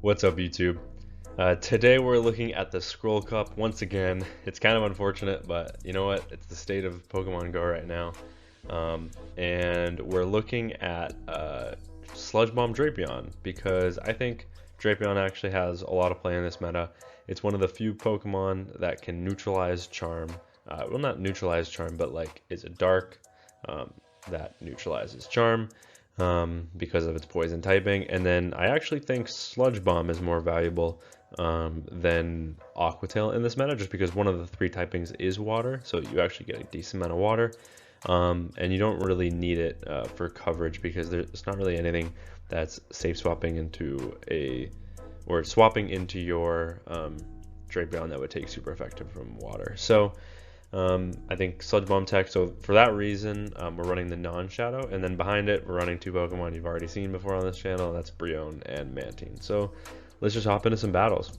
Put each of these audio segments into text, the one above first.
What's up, YouTube? Today we're looking at the Scroll Cup once again. It's kind of unfortunate, but you know what? It's the state of Pokemon Go right now. And we're looking at Sludge Bomb Drapion because I think Drapion actually has a lot of play in this meta. It's one of the few Pokemon that can neutralize Charm. Well, not neutralize Charm, but like is a dark that neutralizes Charm because of its poison typing. And then I actually think Sludge Bomb is more valuable than Aqua Tail in this meta, just because one of the three typings is water, so you actually get a decent amount of water. And you don't really need it for coverage because there's not really anything that's safe swapping into or swapping into your Drapion that would take super effective from water. So I think Sludge Bomb tech, so for that reason, we're running the non-shadow, and then behind it, we're running two Pokemon you've already seen before on this channel, that's Brion and Mantine. So let's just hop into some battles.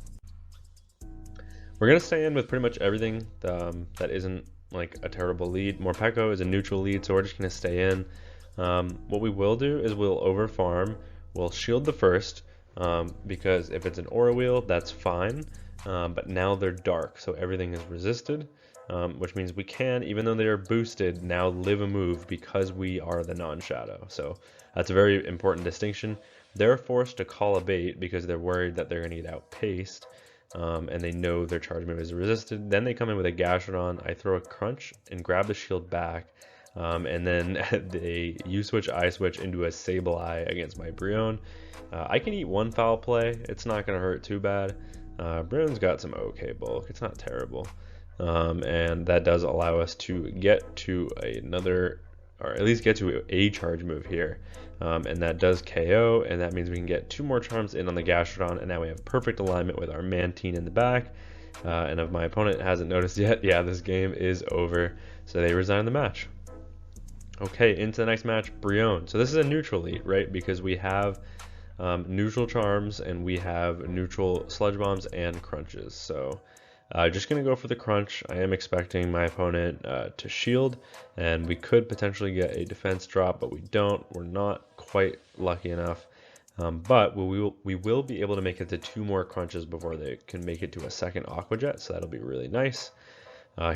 We're going to stay in with pretty much everything that isn't like a terrible lead. Morpeko is a neutral lead, so we're just going to stay in. What we will do is we'll over farm, we'll shield the first, because if it's an Aura Wheel, that's fine, but now they're dark, so everything is resisted. Which means we can, even though they are boosted, now live a move because we are the non-shadow. So that's a very important distinction. They're forced to call a bait because they're worried that they're going to get outpaced, and they know their charge move is resisted. Then they come in with a Gastrodon. I throw a Crunch and grab the shield back, and then they U-switch, I-switch into a Sableye against my Brion. I can eat one foul play. It's not going to hurt too bad. Brion's got some okay bulk. It's not terrible. And that does allow us to get to another, or at least get to a charge move here, and that does KO, and that means we can get two more charms in on the Gastrodon, and now we have perfect alignment with our Mantine in the back. And if my opponent hasn't noticed yet, yeah, this game is over, so they resign the match. Okay, into the next match, Brion. So this is a neutral lead, right, because we have neutral charms and we have neutral Sludge Bombs and Crunches. So just going to go for the Crunch. I am expecting my opponent to shield, and we could potentially get a defense drop, but we don't. We're not quite lucky enough. But we will be able to make it to two more Crunches before they can make it to a second Aqua Jet, so that'll be really nice.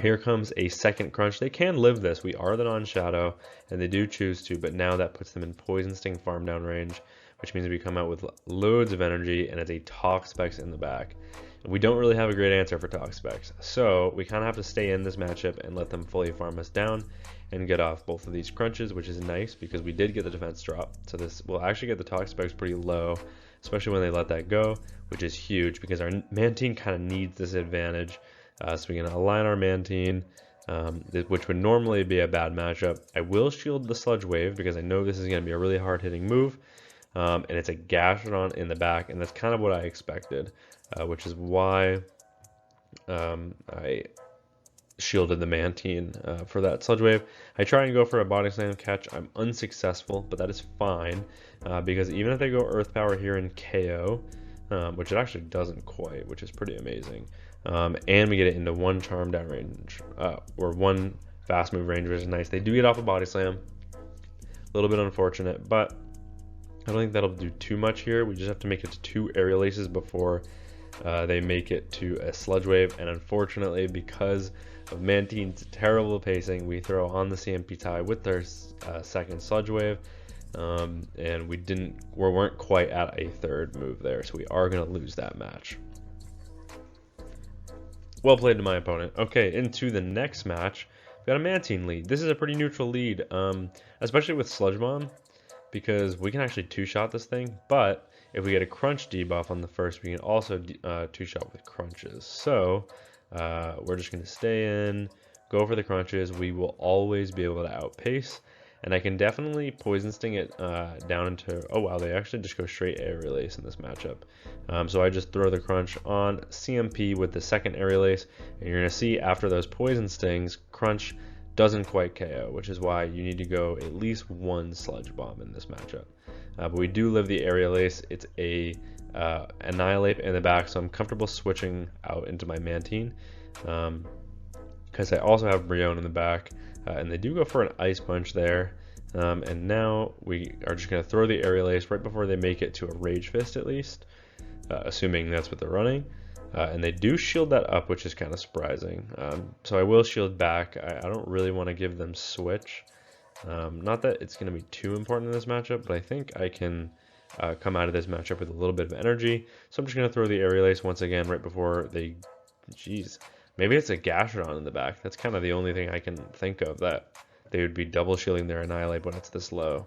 Here comes a second Crunch. They can live this. We are the non-shadow, and they do choose to, but now that puts them in Poison Sting farm down range, which means we come out with loads of energy, and it's a Toxapex in the back. We don't really have a great answer for Toxapex, so we kind of have to stay in this matchup and let them fully farm us down and get off both of these Crunches, which is nice because we did get the defense drop. So this will actually get the Toxapex pretty low, especially when they let that go, which is huge because our Mantine kind of needs this advantage. So we can align our Mantine, which would normally be a bad matchup. I will shield the Sludge Wave because I know this is going to be a really hard-hitting move. And it's a Gastrodon in the back, and that's kind of what I expected, which is why I shielded the Mantine for that Sludge Wave. I try and go for a Body Slam catch. I'm unsuccessful, but that is fine, because even if they go Earth Power here in KO, which it actually doesn't quite, which is pretty amazing, and we get it into one Charm down range, or one Fast Move range, which is nice. They do get off a Body Slam. A little bit unfortunate, but I don't think that'll do too much here. We just have to make it to two Aerial Aces before they make it to a Sludge Wave, and unfortunately, because of Mantine's terrible pacing, we throw on the CMP tie with their second Sludge Wave, and we weren't quite at a third move there, so we are going to lose that match. Well played to my opponent. Okay, into the next match, we got a Mantine lead. This is a pretty neutral lead, especially with Sludge Bomb, because we can actually two-shot this thing, but if we get a Crunch debuff on the first, we can also two-shot with Crunches. So we're just going to stay in, go for the Crunches. We will always be able to outpace, and I can definitely Poison Sting it down into, oh wow, they actually just go straight Aerial Ace in this matchup. So I just throw the Crunch on CMP with the second Aerial Ace, and you're going to see after those Poison Stings, Crunch doesn't quite KO, which is why you need to go at least one Sludge Bomb in this matchup. But we do live the Aerial Ace. It's a Annihilate in the back, so I'm comfortable switching out into my Mantine, because I also have Brion in the back, and they do go for an Ice Punch there. And now we are just going to throw the Aerial Ace right before they make it to a Rage Fist at least. assuming that's what they're running. And they do shield that up, which is kind of surprising. So I will shield back. I don't really want to give them switch. Not that it's going to be too important in this matchup, but I think I can come out of this matchup with a little bit of energy. So I'm just going to throw the Aerial Ace once again right before they... Jeez. Maybe it's a Gastrodon in the back. That's kind of the only thing I can think of that they would be double shielding their Annihilate when it's this low.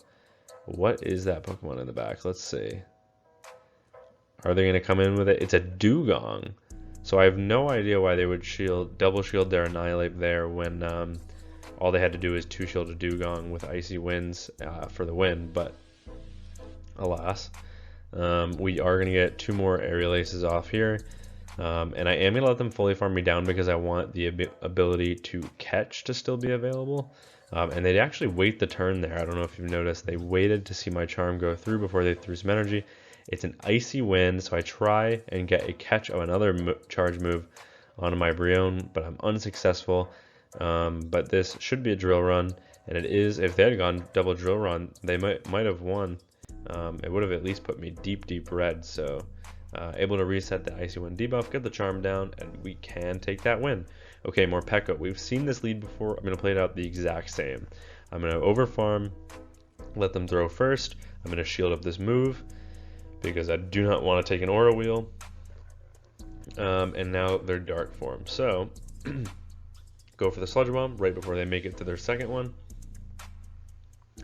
What is that Pokemon in the back? Let's see. Are they going to come in with it? It's a Dugong. So I have no idea why they would double shield their Annihilate there when all they had to do is 2-shield a Dugong with Icy Winds for the win. But alas, we are going to get 2 more Aerial Aces off here. And I am going to let them fully farm me down because I want the ability to catch to still be available. And they actually wait the turn there. I don't know if you've noticed. They waited to see my charm go through before they threw some energy. It's an Icy Wind, so I try and get a catch of another charge move onto my Brion, but I'm unsuccessful. But this should be a Drill Run, and it is. If they had gone double Drill Run, they might have won. It would have at least put me deep red, so able to reset the Icy Wind debuff, get the charm down, and we can take that win. Okay, more Pekka. We've seen this lead before. I'm going to play it out the exact same. I'm going to overfarm, let them throw first. I'm going to shield up this move because I do not want to take an Aura Wheel. And now they're Dark Form. So, go for the Sludge Bomb right before they make it to their second one.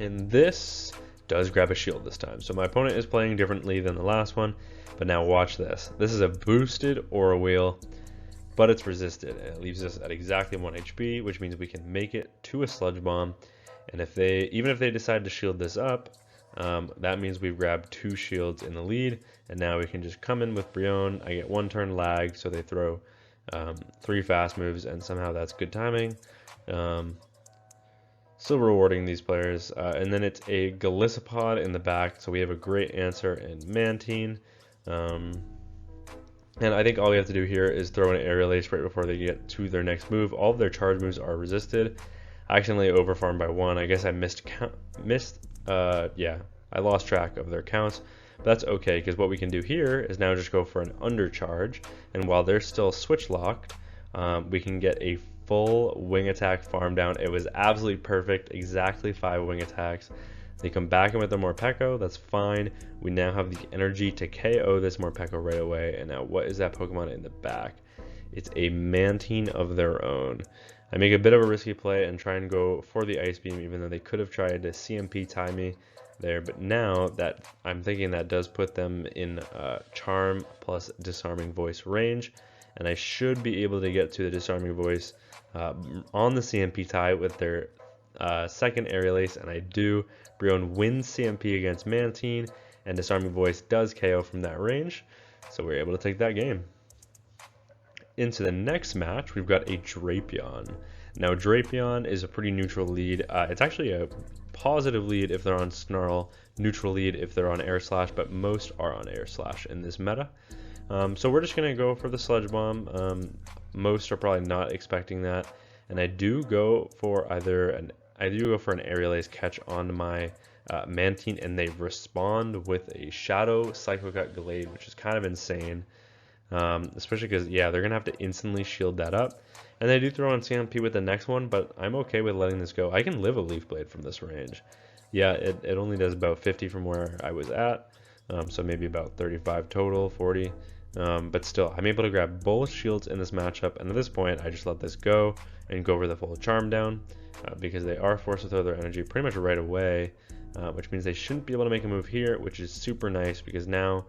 And this does grab a shield this time. So my opponent is playing differently than the last one. But now watch this. This is a boosted Aura Wheel, but it's resisted. And it leaves us at exactly 1 HP, which means we can make it to a Sludge Bomb. And even if they decide to shield this up, that means we've grabbed 2 shields in the lead, and now we can just come in with Brion. I get 1 turn lag, so they throw 3 fast moves, and somehow that's good timing. Still rewarding these players. And then it's a Golisopod in the back, so we have a great answer in Mantine. And I think all we have to do here is throw an Aerial Ace right before they get to their next move. All of their charge moves are resisted. I accidentally overfarmed by 1. I guess I I lost track of their counts, but that's okay because what we can do here is now just go for an undercharge, and while they're still switch locked, we can get a full wing attack farm down. It was absolutely perfect, exactly 5 wing attacks. They come back in with the Morpeko, that's fine. We now have the energy to KO this Morpeko right away, and now what is that Pokemon in the back? It's a Mantine of their own. I make a bit of a risky play and try and go for the Ice Beam, even though they could have tried to CMP tie me there. But now that I'm thinking that does put them in Charm plus Disarming Voice range, and I should be able to get to the Disarming Voice on the CMP tie with their second Aerial Ace, and I do. Brion wins CMP against Mantine, and Disarming Voice does KO from that range, so we're able to take that game. Into the next match, we've got a Drapion. Now, Drapion is a pretty neutral lead. It's actually a positive lead if they're on Snarl, neutral lead if they're on Air Slash, but most are on Air Slash in this meta. So we're just going to go for the Sludge Bomb. Most are probably not expecting that, and I do go for an Aerial Ace catch on my Mantine, and they respond with a Shadow Psycho Cut Glade, which is kind of insane. Especially because, yeah, they're going to have to instantly shield that up. And they do throw on CMP with the next one, but I'm okay with letting this go. I can live a Leaf Blade from this range. Yeah, it only does about 50 from where I was at, so maybe about 35 total, 40. But still, I'm able to grab both shields in this matchup, and at this point, I just let this go and go over the full charm down, because they are forced to throw their energy pretty much right away, which means they shouldn't be able to make a move here, which is super nice, because now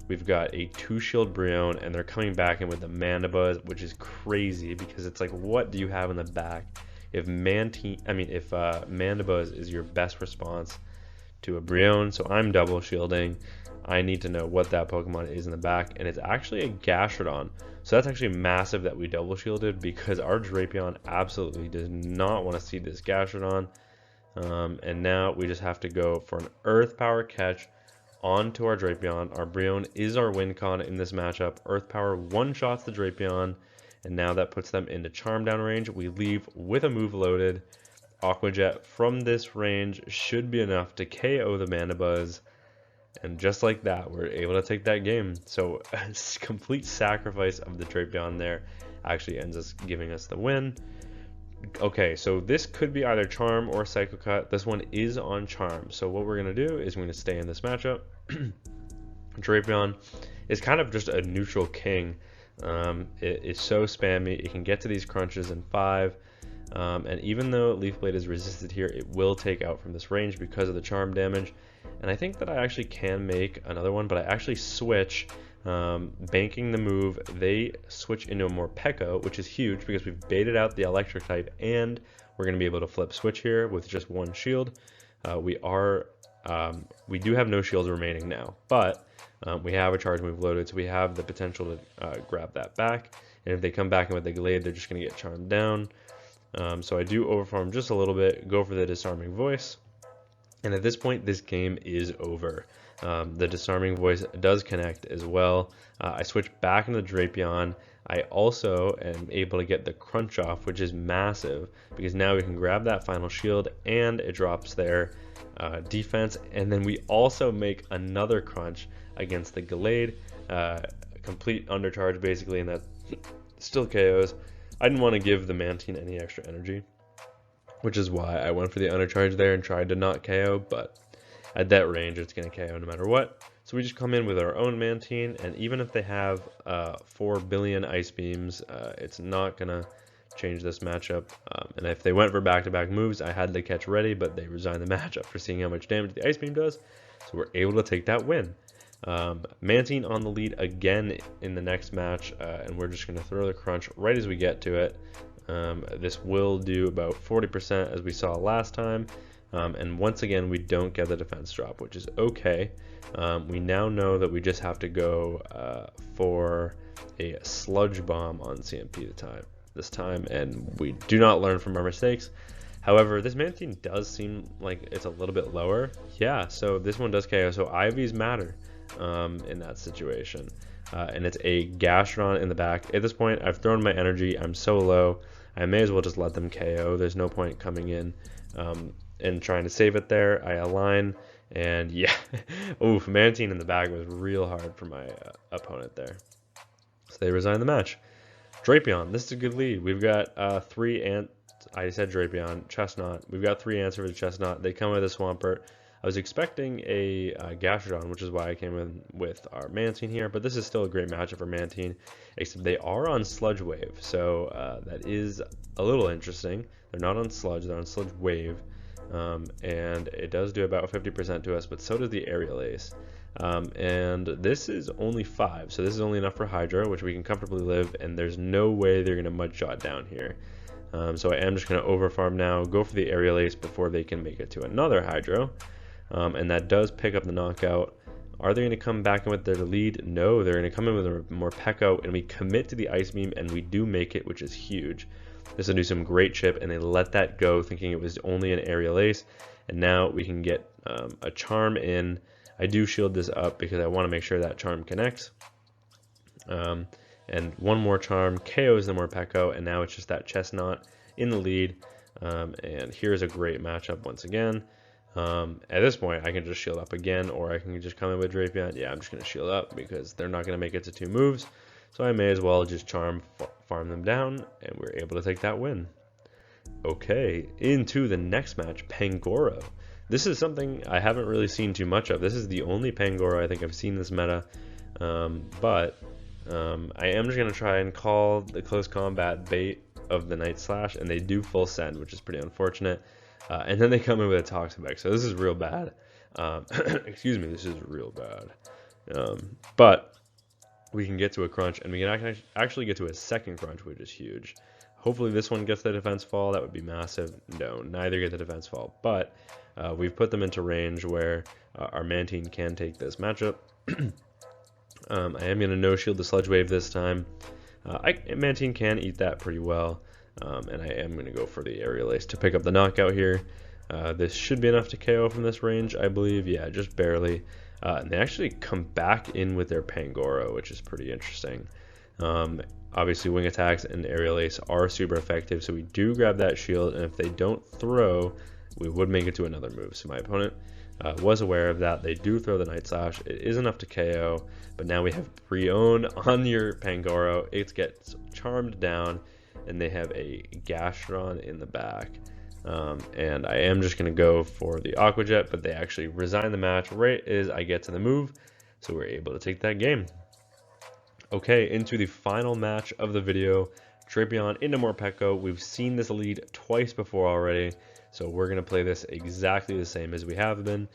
we've got a 2-shield Brion, and they're coming back in with the Mandibuzz, which is crazy, because it's like, what do you have in the back? If Mandibuzz is your best response to a Brion, so I'm double shielding, I need to know what that Pokemon is in the back, and it's actually a Gastrodon. So that's actually massive that we double shielded, because our Drapion absolutely does not want to see this Gastrodon. And now we just have to go for an Earth Power catch onto our Drapion. Our Brion is our win con in this matchup. Earth Power one-shots the Drapion, and now that puts them into Charm Down range. We leave with a move loaded. Aqua Jet from this range should be enough to KO the Mandibuzz. And just like that, we're able to take that game. So complete sacrifice of the Drapion there actually ends us giving us the win. Okay, so this could be either Charm or Psycho Cut. This one is on Charm. So what we're going to do is we're going to stay in this matchup. Drapion is kind of just a neutral king. It is so spammy. It can get to these crunches in 5. And even though Leaf Blade is resisted here, it will take out from this range because of the charm damage. And I think that I actually can make another one, but I actually switch, banking the move. They switch into a more Pekka, which is huge because we've baited out the electric type, and we're going to be able to flip switch here with just one shield. We do have no shields remaining now, but we have a charge move loaded, so we have the potential to grab that back. And if they come back in with the Glade, they're just going to get charmed down. So I do overfarm just a little bit, go for the Disarming Voice, and at this point this game is over. The Disarming Voice does connect as well. I switch back into the Drapion. I also am able to get the crunch off, which is massive, because now we can grab that final shield and it drops their defense, and then we also make another crunch against the Glade, complete undercharge basically, and that still KOs. I didn't want to give the Mantine any extra energy, which is why I went for the undercharge there and tried to not KO, but at that range it's going to KO no matter what. So we just come in with our own Mantine, and even if they have 4 billion Ice Beams, it's not going to change this matchup. And if they went for back-to-back moves, I had the catch ready, but they resigned the match after seeing how much damage the Ice Beam does, so we're able to take that win. Mantine on the lead again in the next match, and we're just going to throw the crunch right as we get to it. This will do about 40% as we saw last time, and once again we don't get the defense drop, which is okay. We now know that we just have to go for a Sludge Bomb on CMP this time, and we do not learn from our mistakes. However, this Mantine does seem like it's a little bit lower. Yeah, so this one does KO, so IVs matter in that situation. And it's a Gastrodon in the back. At this point, I've thrown my energy. I'm so low, I may as well just let them KO. There's no point coming in and trying to save it there. I align, and yeah, oof, Mantine in the back was real hard for my opponent there. So they resign the match. Drapion, this is a good lead. We've got I said Drapion, Chestnut. We've got 3 answers for the Chestnut. They come with a Swampert. I was expecting a Gastrodon, which is why I came in with our Mantine here, but this is still a great matchup for Mantine, except they are on Sludge Wave, so that is a little interesting. They're not on Sludge, they're on Sludge Wave, and it does do about 50% to us, but so does the Aerial Ace. And this is only 5, so this is only enough for Hydro, which we can comfortably live, and there's no way they're going to Mudshot down here. So I am just going to overfarm now, go for the Aerial Ace before they can make it to another Hydro. And that does pick up the knockout. Are they going to come back in with their lead? No, they're going to come in with a more Pekka, and we commit to the Ice Beam, and we do make it, which is huge. This will do some great chip, and they let that go, thinking it was only an Aerial Ace, and now we can get a Charm in. I do shield this up because I want to make sure that Charm connects. And one more Charm KOs the more Pekka, and now it's just that Chestnut in the lead. And here's a great matchup once again. At this point, I can just shield up again, or I can just come in with Drapion. Yeah, I'm just going to shield up because they're not going to make it to 2 moves. So I may as well just Charm, farm them down, and we're able to take that win. Okay, into the next match, Pangoro. This is something I haven't really seen too much of. This is the only Pangoro I think I've seen this meta. But I am just going to try and call the close combat bait of the Night Slash, and they do full send, which is pretty unfortunate. And then they come in with a Toxic, so this is real bad. Excuse me, this is real bad. But we can get to a crunch, and we can actually get to a second crunch, which is huge. Hopefully this one gets the defense fall. That would be massive. No, neither get the defense fall. But we've put them into range where our Mantine can take this matchup. I am going to no-shield the Sludge Wave this time. Mantine can eat that pretty well. And I am going to go for the Aerial Ace to pick up the knockout here. This should be enough to KO from this range, I believe. Yeah, just barely. And they actually come back in with their Pangoro, which is pretty interesting. Obviously, Wing Attacks and Aerial Ace are super effective, so we do grab that shield, and if they don't throw, we would make it to another move. So my opponent was aware of that. They do throw the Night Slash. It is enough to KO, but now we have Brion on your Pangoro. It gets charmed down, and they have a Gastrodon in the back. And I am just going to go for the Aqua Jet, but they actually resign the match right as I get to the move, so we're able to take that game. Okay, into the final match of the video, Drapion into Morpeko. We've seen this lead twice before already, so we're going to play this exactly the same as we have been.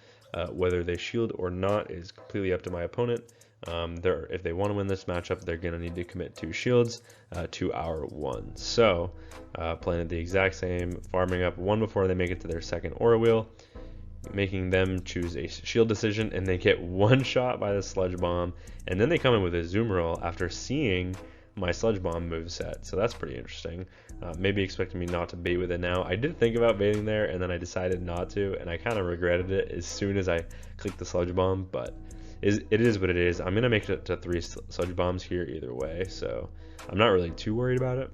Whether they shield or not is completely up to my opponent. If they want to win this matchup, they're going to need to commit 2 shields to our 1. So, playing it the exact same, farming up 1 before they make it to their second Aura Wheel, making them choose a shield decision, and they get 1 shot by the Sludge Bomb, and then they come in with a Zoomerl after seeing my Sludge Bomb moveset, so that's pretty interesting. Maybe expecting me not to bait with it now. I did think about baiting there, and then I decided not to, and I kind of regretted it as soon as I clicked the Sludge Bomb, but it is what it is. I'm going to make it to 3 Sludge Bombs here either way, so I'm not really too worried about it.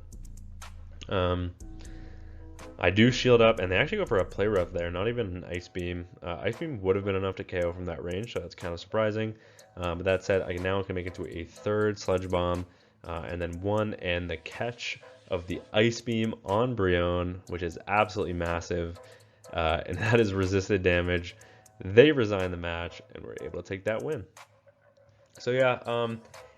I do shield up, and they actually go for a Play Rough there, not even an Ice Beam. Ice Beam would have been enough to KO from that range, so that's kind of surprising. But that said, I now can make it to a 3rd Sludge Bomb, and then 1, and the catch of the Ice Beam on Brion, which is absolutely massive, and that is resisted damage. They resign the match, and we're able to take that win. So yeah,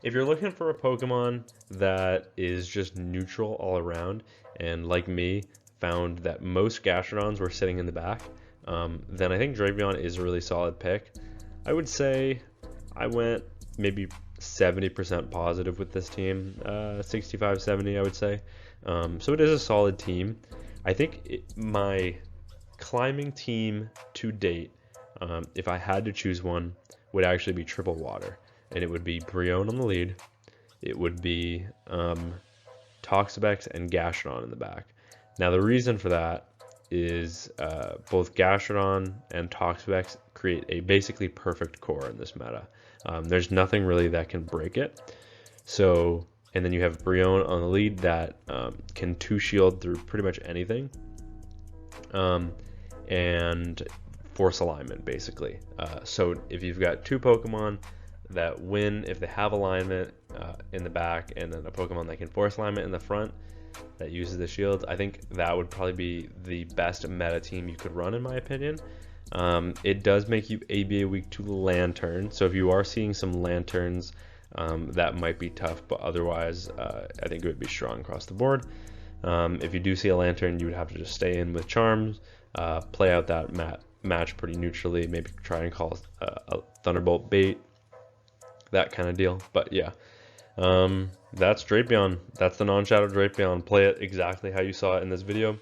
if you're looking for a Pokemon that is just neutral all around, and like me, found that most Gastrodons were sitting in the back, then I think Drapion is a really solid pick. I would say I went maybe 70% positive with this team, 65-70 I would say. So it is a solid team. I think my climbing team to date, if I had to choose one, would actually be Triple Water, and it would be Brion on the lead, it would be Toxapex and Gastrodon in the back. Now the reason for that is both Gastrodon and Toxapex create a basically perfect core in this meta. There's nothing really that can break it. So, and then you have Brion on the lead that can 2-shield through pretty much anything, and force alignment basically. So if you've got 2 Pokemon that win if they have alignment in the back, and then a Pokemon that can force alignment in the front that uses the shields, I think that would probably be the best meta team you could run, in my opinion. It does make you ABA weak to Lantern, so if you are seeing some Lanterns, that might be tough, but otherwise I think it would be strong across the board. If you do see a Lantern, you would have to just stay in with Charms, play out that match pretty neutrally, maybe try and call a Thunderbolt bait, that kind of deal. But yeah, that's Drapion. That's the non-shadow Drapion. Play it exactly how you saw it in this video,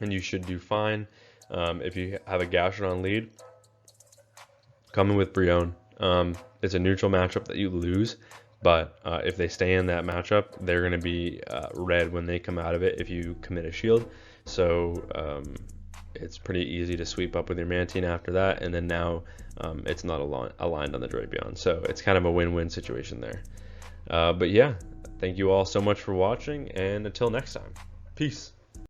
and you should do fine. If you have a Gastrodon lead, come in with Brion. It's a neutral matchup that you lose, but if they stay in that matchup, they're going to be red when they come out of it if you commit a shield. So it's pretty easy to sweep up with your Mantine after that, and then now it's not aligned on the Drapion. So it's kind of a win-win situation there. But yeah, thank you all so much for watching, and until next time, peace.